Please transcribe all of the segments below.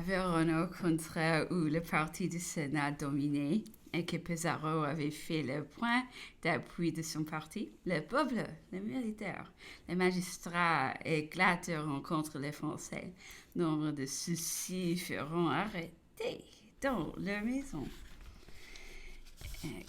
Verona, au contraire, où le parti du Sénat dominait et que Pizarro avait fait le point d'appui de son parti, le peuple, les militaires, les magistrats éclateront contre les Français. Nombre de ceux-ci feront arrêter dans leur maison.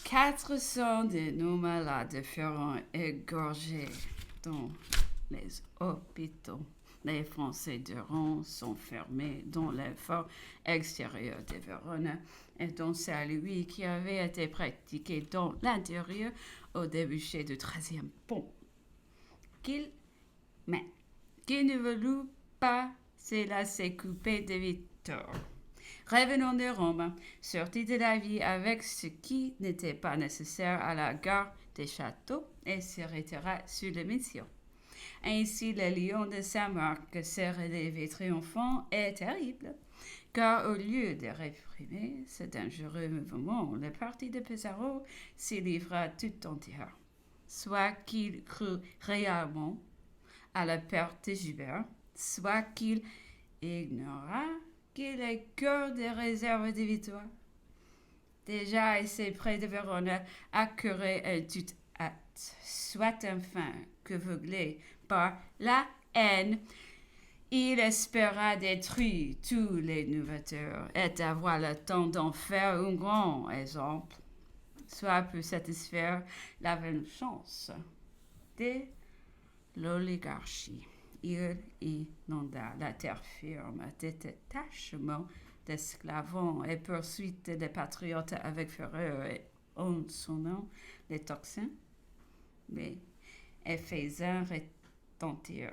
400 de nos malades feront égorger dans les hôpitaux. Les Français de Rome sont fermés dans le fort extérieur de Verona et dans celui qui avait été pratiqué dans l'intérieur au débouché du 13e pont. Mais qui ne voulut pas se laisser couper de Victor. Revenons de Rome, sortit de la vie avec ce qui n'était pas nécessaire à la gare des châteaux et se retira sur la mission. Ainsi, le lion de Saint-Marc s'est relevé triomphant et terrible, car au lieu de réprimer ce dangereux mouvement, le parti de Pizarro s'y livra tout entier. Soit qu'il crut réellement à la perte de Joubert, soit qu'il ignora que les cœurs de réserve de victoire. Déjà assez près de Verona accouraient en toute hâte, soit enfin qu'aveuglé par la haine, il espéra détruire tous les novateurs et avoir le temps d'en faire un grand exemple, soit pour satisfaire la vengeance de l'oligarchie. Il inonda la terre ferme de détachements d'esclavons et poursuite des patriotes avec fureur et en son nom les toxins, mais faisant retentir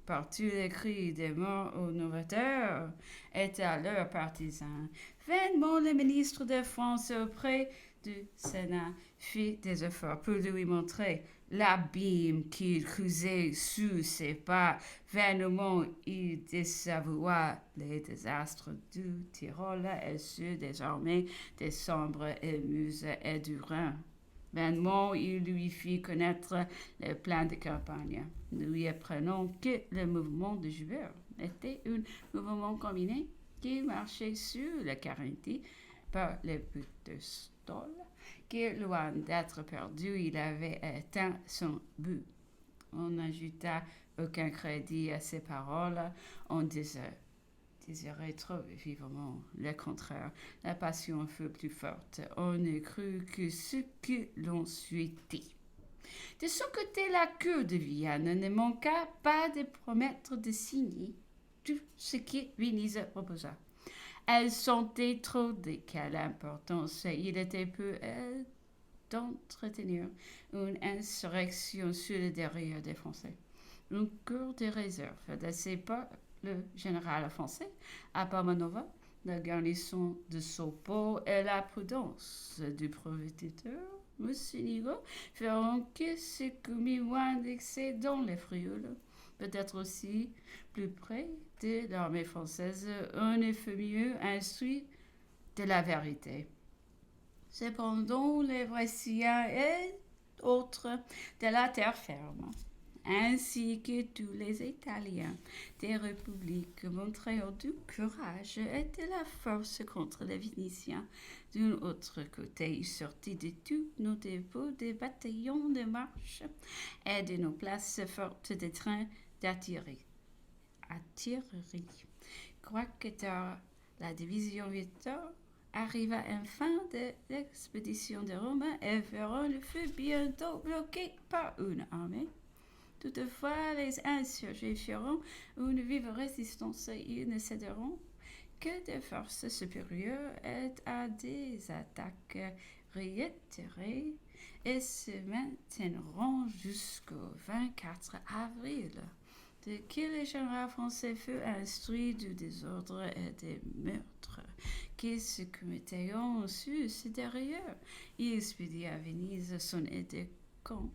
partout les cris de mort aux novateurs et à leurs partisans. Vainement, le ministre de France auprès du Sénat fit des efforts pour lui montrer l'abîme qu'il creusait sous ses pas. Vainement, il désavoua les désastres du Tyrol et ceux des armées des Sombres et Muses et du Rhin. Vainement, il lui fit connaître le plan de campagne, lui apprenant que le mouvement de Joubert était un mouvement combiné qui marchait sur la Carinthie par les buts de Stoll, que loin d'être perdu, il avait atteint son but. On n'ajouta aucun crédit à ses paroles, on désirait trop vivement le contraire. La passion fut plus forte. On ne crut que ce que l'on souhaitait. De son côté, la cour de Vienne ne manqua pas de promettre de signer tout ce que Venise proposa. Elle sentait trop de quelle importance il était peu d'entretenir une insurrection sur le derrière des Français. Une cour de réserve d'assez pas le général français à Palmanova, la garnison de Sopo et la prudence du provéditeur, Mocenigo, feront que ce commis moins d'excès dans les frioles. Peut-être aussi, plus près de l'armée française, on est fait mieux instruit de la vérité. Cependant, les Vressiens et autres de la terre ferme, ainsi que tous les Italiens des républiques montrèrent du courage et de la force contre les Vénitiens. D'un autre côté, il sortit de tous nos dépôts des bataillons de marche et de nos places fortes de trains d'artillerie. Quoique tard, la division Victor arriva enfin de l'expédition de Rome et Vérone fut bientôt bloquée par une armée. Toutefois, les insurgés feront une vive résistance. Ils ne céderont que de forces supérieures et à des attaques réitérées et se maintiendront jusqu'au 24 avril, de que le général français fut instruit du désordre et des meurtres qui se commettaient sur derrière. Il expédia à Venise son aide de camp.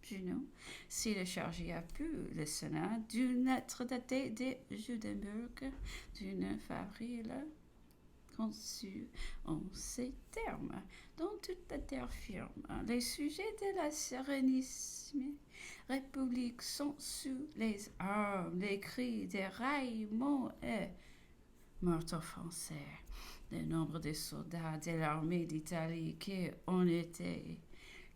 Junot, s'il chargea pu le Sénat d'une lettre datée de Judenburg du 9 avril, conçue en ces termes. Dans toute la terre ferme, les sujets de la sérénissime République sont sous les armes. Les cris de raillement et meurtres français. Le nombre de soldats de l'armée d'Italie qui ont été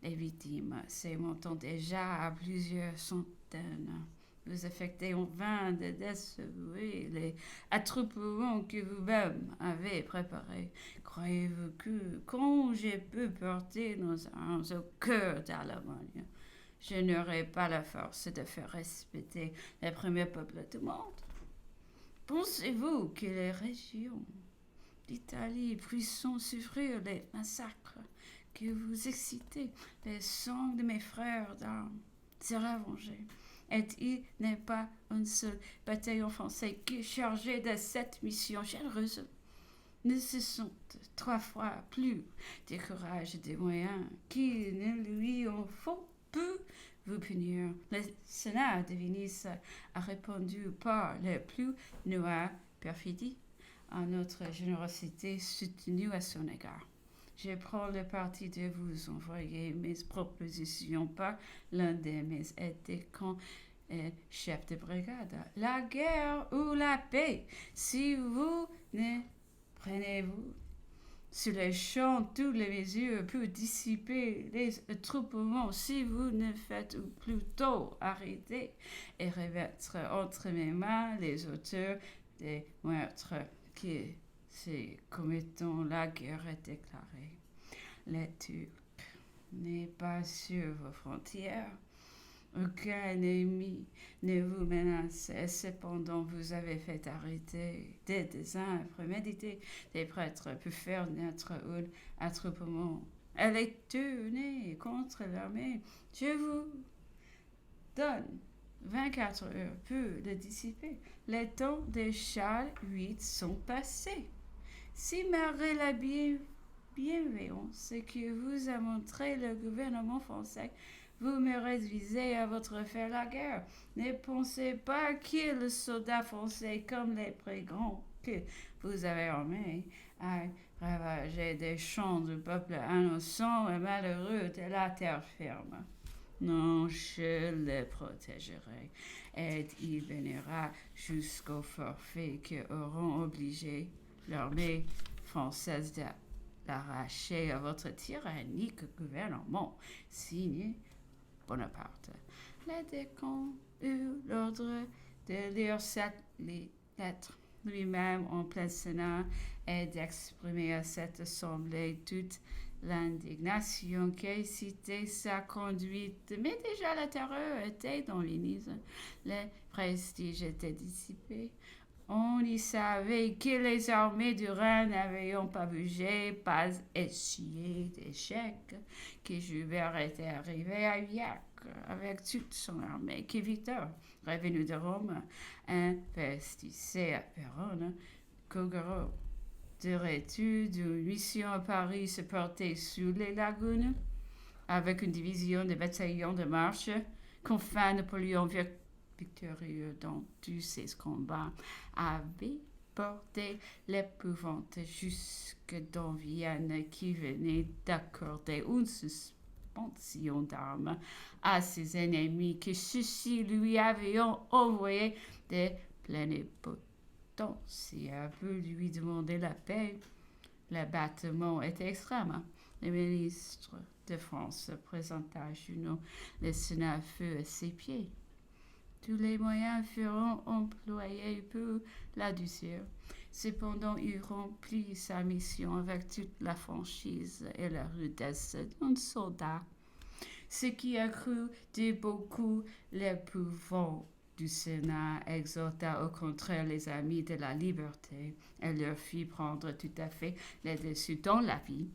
les victimes s'est montant déjà à plusieurs centaines. Vous affectez en vain de décevoir les attroupements que vous-même avez préparés. Croyez-vous que, quand j'ai pu porter nos armes au cœur d'Allemagne, je n'aurai pas la force de faire respecter les premiers peuples du monde? Pensez-vous que les régions d'Italie puissent souffrir les massacres que vous excitez? Les sangs de mes frères d'armes sera vengé. Et il n'est pas un seul bataillon français qui est chargé de cette mission généreuse. Ne se sont 3 fois plus de courage et de moyens qui ne lui en faut peu vous punir. Le Sénat de Venise a répondu par le plus noire perfidie à notre générosité soutenue à son égard. Je prends le parti de vous envoyer mes propositions par l'un de mes aides quand chef de brigade. La guerre ou la paix, si vous ne prenez-vous sur les champs toutes les mesures pour dissiper les attroupements, si vous ne faites plutôt arrêter et remettre entre mes mains les auteurs des meurtres qui, c'est comme étant la guerre est déclarée. Les Turcs n'est pas sur vos frontières. Aucun ennemi ne vous menace, et cependant vous avez fait arrêter des désigns prémédités des prêtres pour faire naître un attroupement. Elle est tournée contre l'armée. Je vous donne 24 heures pour le dissiper. Les temps de Charles VIII sont passés. Si malgré la bienveillance que vous a montré le gouvernement français, vous me réduisez à votre faire la guerre, ne pensez pas que le soldat français, comme les brigands que vous avez armés, a ravagé des champs du peuple innocent et malheureux de la terre ferme. Non, je les protégerai, et il viendra jusqu'au forfait que auront obligé l'armée française d'arracher à votre tyrannique gouvernement signé Bonaparte. Les décans eurent l'ordre de lire cette lettre lui-même en plein Sénat et d'exprimer à cette assemblée toute l'indignation qu'excitait sa conduite. Mais déjà la terreur était dans Venise. Le prestige était dissipé. On y savait que les armées du Rhin n'avaient pas bougé, pas essuyé d'échec, que Joubert était arrivé à Viac avec toute son armée, que Victor, revenu de Rome, investissait à Péronne, qu'Augereau, de retour d'une mission à Paris, se portait sous les lagunes, avec une division de bataillons de marche, qu'enfin Napoléon victorieux dans tous ses combats, avait porté l'épouvante jusque dans Vienne, qui venait d'accorder une suspension d'armes à ses ennemis, que ceux-ci lui avaient envoyé des plénipotentiaires pour lui demander la paix. L'abattement était extrême. Le ministre de France présenta à Junot. Le Sénat fut à ses pieds. Tous les moyens furent employés pour l'adoucir. Cependant, il remplit sa mission avec toute la franchise et la rudesse d'un soldat, ce qui accrut de beaucoup l'épouvante du Sénat, exhorta au contraire les amis de la liberté et leur fit prendre tout à fait le dessus dans la vie.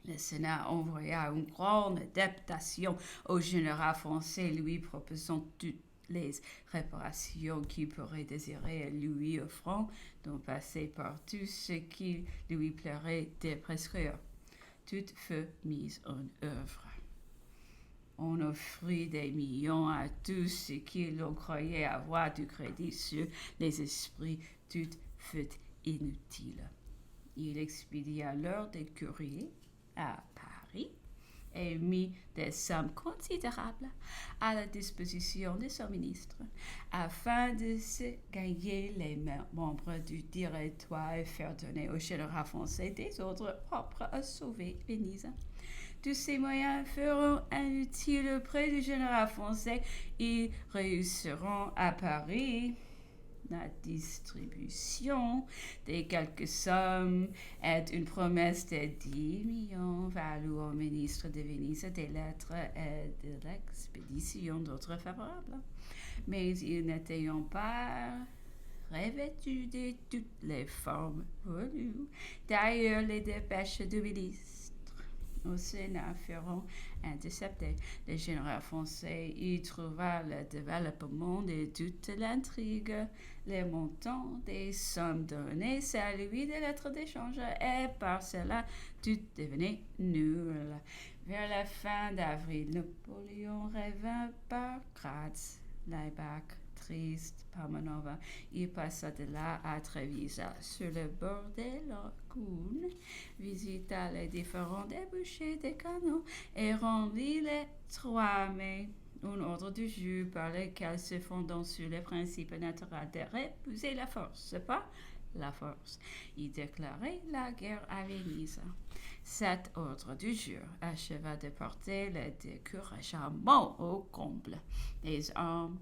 Le Sénat envoya une grande députation au général français, lui proposant toutes les réparations qu'il pourrait désirer, lui offrant d'en passer par tout ce qui lui plairait de prescrire. Tout fut mis en œuvre. On offrit des millions à tous ceux qui l'on croyait avoir du crédit sur les esprits. Tout fut inutile. Il expédia alors des courriers à Paris et mit des sommes considérables à la disposition de son ministre afin de se gagner les membres du directoire et faire donner au général français des ordres propres à sauver Venise. Tous ces moyens feront inutiles auprès du général français. Ils réussiront à Paris. La distribution des quelques sommes est une promesse de 10 millions value au ministre de Venise des lettres et de l'expédition d'autres favorables. Mais ils n'étaient pas revêtus de toutes les formes voulues. D'ailleurs, les dépêches du ministre au Sénat feront intercepter. Le général français y trouva le développement de toute l'intrigue. Les montants des sommes données, celui des lettres d'échange, et par cela, tout devenait nul. Vers la fin d'avril, Napoléon revint par Graz, Laibach, triste, Palmanova. Il passa de là à Trévisa, sur le bord des lagunes, visita les différents débouchés des canaux et rendit le 3 mai un ordre du jour par lequel, se fondant sur les principes naturels de repousser la force, pas la force, il déclarait la guerre à Venise. Cet ordre du jour acheva de porter le découragement au comble. Les armes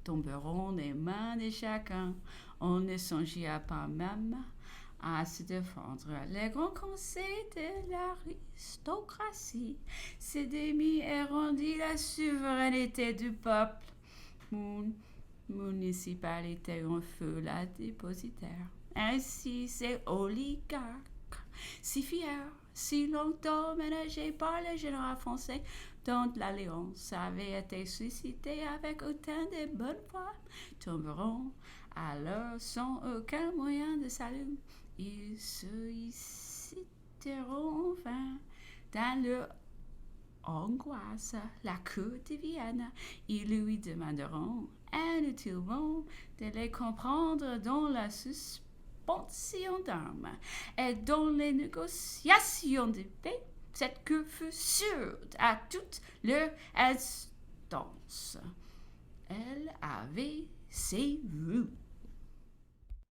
tomberont des mains de chacun. On ne songeait pas même à se défendre. Le grand conseil de l'aristocratie se démit et rendit la souveraineté du peuple. Mon municipalité en fut la dépositaire. Ainsi, ces oligarques, si fiers, si longtemps ménagés par le général français, dont l'alliance avait été suscitée avec autant de bonne foi, tomberont alors sans aucun moyen de salut. Ils solliciteront enfin dans leur angoisse la cour de Vienne. Ils lui demanderont inutilement de les comprendre dans la suspension d'armes et dans les négociations de paix. Cette cour fut sourde à toutes leurs instances. Elle avait ses vues.